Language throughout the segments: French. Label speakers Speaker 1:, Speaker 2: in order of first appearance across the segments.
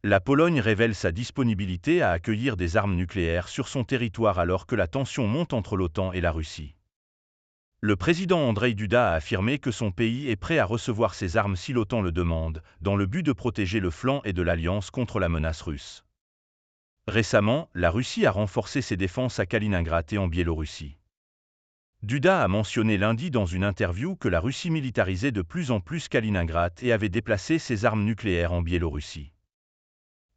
Speaker 1: La Pologne révèle sa disponibilité à accueillir des armes nucléaires sur son territoire alors que la tension monte entre l'OTAN et la Russie. Le président Andrzej Duda a affirmé que son pays est prêt à recevoir ces armes si l'OTAN le demande, dans le but de protéger le flanc et de l'Alliance contre la menace russe. Récemment, la Russie a renforcé ses défenses à Kaliningrad et en Biélorussie. Duda a mentionné lundi dans une interview que la Russie militarisait de plus en plus Kaliningrad et avait déplacé ses armes nucléaires en Biélorussie.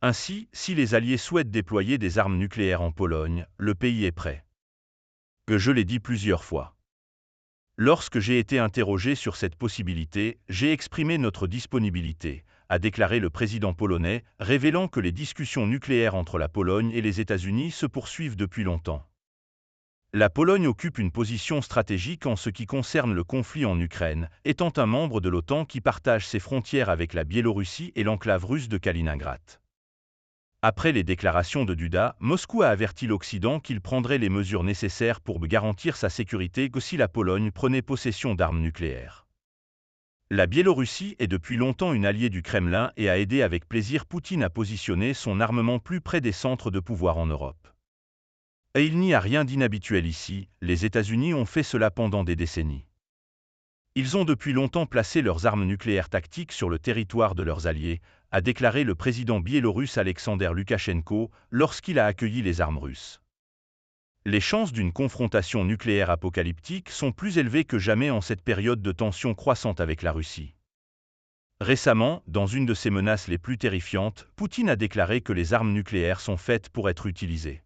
Speaker 1: Ainsi, si les Alliés souhaitent déployer des armes nucléaires en Pologne, le pays est prêt. Je l'ai dit plusieurs fois. Lorsque j'ai été interrogé sur cette possibilité, j'ai exprimé notre disponibilité, a déclaré le président polonais, révélant que les discussions nucléaires entre la Pologne et les États-Unis se poursuivent depuis longtemps. La Pologne occupe une position stratégique en ce qui concerne le conflit en Ukraine, étant un membre de l'OTAN qui partage ses frontières avec la Biélorussie et l'enclave russe de Kaliningrad. Après les déclarations de Duda, Moscou a averti l'Occident qu'il prendrait les mesures nécessaires pour garantir sa sécurité si la Pologne prenait possession d'armes nucléaires. La Biélorussie est depuis longtemps une alliée du Kremlin et a aidé avec plaisir Poutine à positionner son armement plus près des centres de pouvoir en Europe. Et il n'y a rien d'inhabituel ici, les États-Unis ont fait cela pendant des décennies. Ils ont depuis longtemps placé leurs armes nucléaires tactiques sur le territoire de leurs alliés, a déclaré le président biélorusse Alexander Loukachenko lorsqu'il a accueilli les armes russes. Les chances d'une confrontation nucléaire apocalyptique sont plus élevées que jamais en cette période de tension croissante avec la Russie. Récemment, dans une de ses menaces les plus terrifiantes, Poutine a déclaré que les armes nucléaires sont faites pour être utilisées.